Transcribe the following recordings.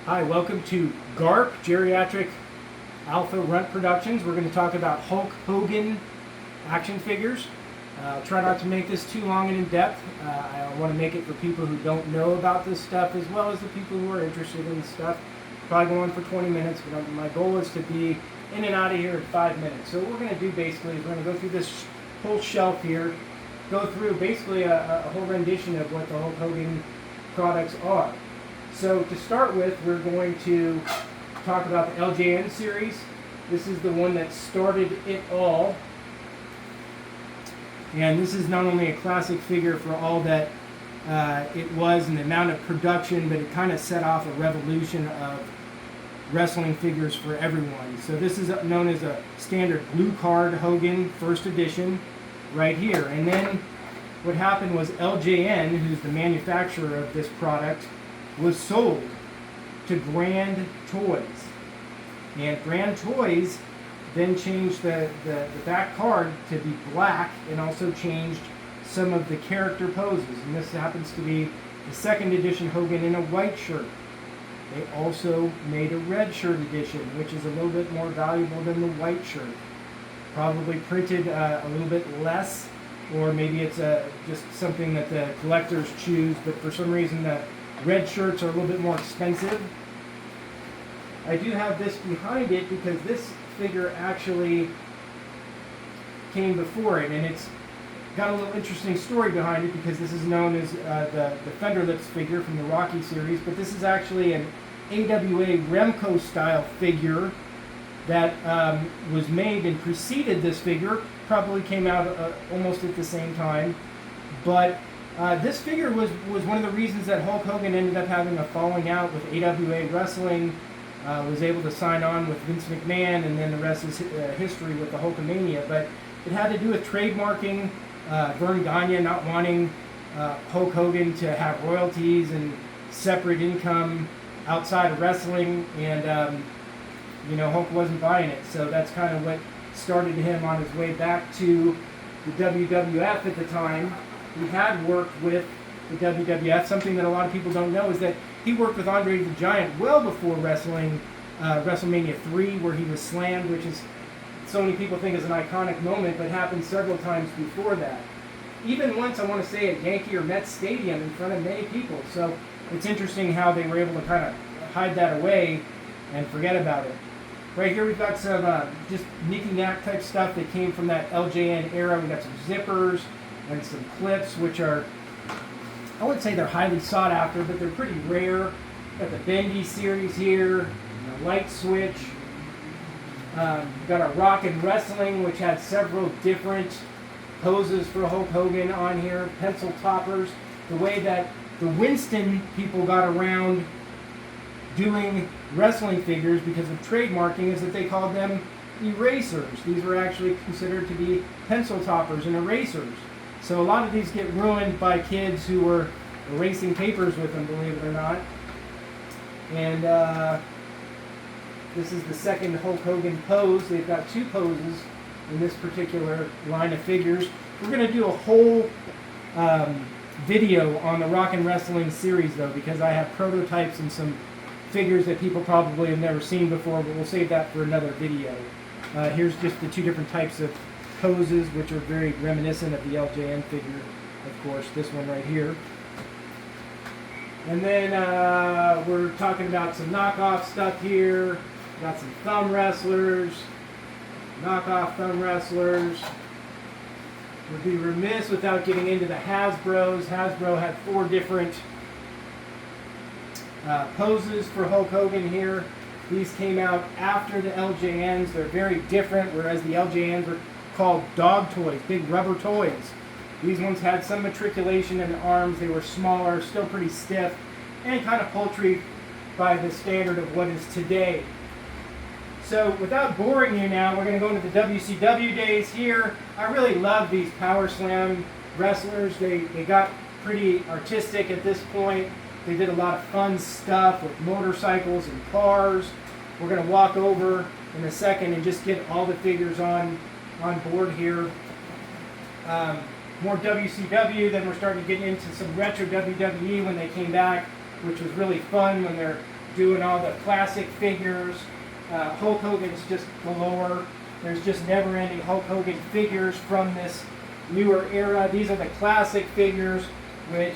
Hi, welcome to GARP, Geriatric Alpha Runt Productions. We're going to talk about Hulk Hogan action figures. Try not to make this too long and in depth. I want to make it for people who don't know about this stuff as well as the people who are interested in this stuff. Probably go on for 20 minutes, but my goal is to be in and out of here in 5 minutes. So what we're going to do basically is we're going to go through this whole shelf here, go through basically a whole rendition of what the Hulk Hogan products are. So to start with, we're going to talk about the LJN series. This is the one that started it all. And this is not only a classic figure for all that it was and the amount of production, but it kind of set off a revolution of wrestling figures for everyone. So this is known as a standard blue card Hogan first edition right here. And then what happened was LJN, who's the manufacturer of this product, was sold to Grand Toys. And Grand Toys then changed the back card to be black and also changed some of the character poses. And this happens to be the second edition Hogan in a white shirt. They also made a red shirt edition, which is a little bit more valuable than the white shirt. Probably printed a little bit less, or maybe it's just something that the collectors choose, but for some reason the red shirts are a little bit more expensive. I do have this behind it because this figure actually came before it, and it's got a little interesting story behind it because this is known as the Fender Lips figure from the Rocky series, but this is actually an AWA Remco style figure that was made and preceded this figure, probably came out almost at the same time, but this figure was one of the reasons that Hulk Hogan ended up having a falling out with AWA Wrestling, was able to sign on with Vince McMahon, and then the rest is history with the Hulkamania. But it had to do with trademarking, Vern Gagne not wanting Hulk Hogan to have royalties and separate income outside of wrestling, and Hulk wasn't buying it. So that's kind of what started him on his way back to the WWF at the time. He had worked with the WWF. Something that a lot of people don't know is that he worked with Andre the Giant well before wrestling, WrestleMania 3, where he was slammed, which is so many people think is an iconic moment, but happened several times before that. Even once, I want to say, at Yankee or Mets Stadium in front of many people. So it's interesting how they were able to kind of hide that away and forget about it. Right here we've got some just knicky-knack type stuff that came from that LJN era. We've got some zippers and some clips, which are, I wouldn't say they're highly sought after, but they're pretty rare. Got the Bendy series here, the light switch. Got a Rock and Wrestling, which had several different poses for Hulk Hogan on here. Pencil toppers. The way that the Winston people got around doing wrestling figures because of trademarking is that they called them erasers. These were actually considered to be pencil toppers and erasers. So a lot of these get ruined by kids who were erasing papers with them, believe it or not. And this is the second Hulk Hogan pose. They've got two poses in this particular line of figures. We're going to do a whole video on the Rock and Wrestling series, though, because I have prototypes and some figures that people probably have never seen before, but we'll save that for another video. Here's just the two different types of poses, which are very reminiscent of the LJN figure, of course, this one right here. And then we're talking about some knockoff stuff here. Got some thumb wrestlers, knockoff thumb wrestlers. Would be remiss without getting into the Hasbros. Hasbro had 4 different poses for Hulk Hogan here. These came out after the LJNs. They're very different, whereas the LJNs were called dog toys, big rubber toys. These ones had some matriculation in the arms. They were smaller, still pretty stiff, and kind of paltry by the standard of what is today. So without boring you now, we're going to go into the WCW days here. I really love these Power Slam wrestlers. They got pretty artistic at this point. They did a lot of fun stuff with motorcycles and cars. We're going to walk over in a second and just get all the figures on board here. More WCW, then we're starting to get into some retro WWE when they came back, which was really fun when they're doing all the classic figures. Hulk Hogan's just galore. There's just never-ending Hulk Hogan figures from this newer era. These are the classic figures, which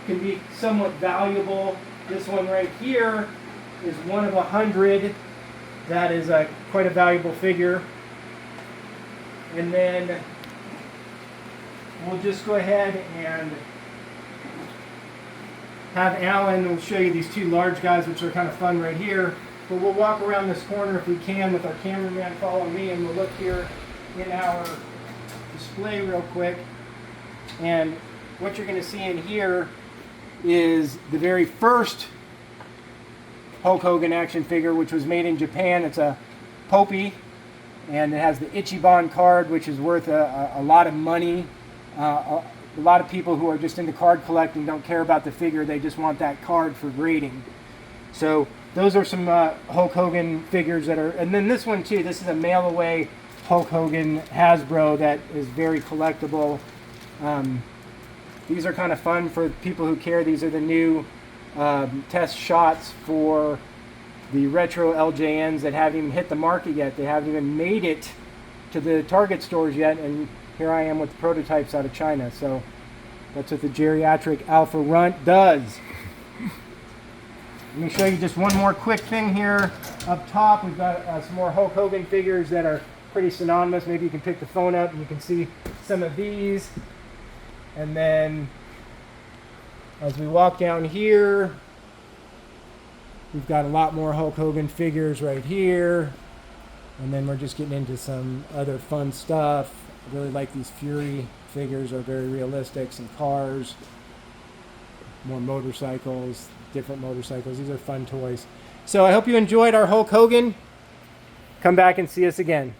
can be somewhat valuable. This one right here is one of 100. That is quite a valuable figure. And then we'll just go ahead and have Alan, we'll show you these two large guys, which are kind of fun right here. But we'll walk around this corner if we can with our cameraman following me, and we'll look here in our display real quick. And what you're going to see in here is the very first Hulk Hogan action figure, which was made in Japan. It's a Popey, and it has the Ichiban card, which is worth a lot of money. A lot of people who are just into card collecting don't care about the figure, they just want that card for grading. So those are some Hulk Hogan figures that are, and then this one too, this is a mail away Hulk Hogan Hasbro that is very collectible. These are kind of fun for people who care. These are the new test shots for the retro LJNs that haven't even hit the market yet. They haven't even made it to the Target stores yet, and here I am with the prototypes out of China. So that's what the geriatric Alpha Runt does. Let me show you just one more quick thing here. Up top, we've got some more Hulk Hogan figures that are pretty synonymous. Maybe you can pick the phone up and you can see some of these. And then as we walk down here, we've got a lot more Hulk Hogan figures right here. And then we're just getting into some other fun stuff. I really like these Fury figures, are very realistic. Some cars, more motorcycles, different motorcycles. These are fun toys. So I hope you enjoyed our Hulk Hogan. Come back and see us again.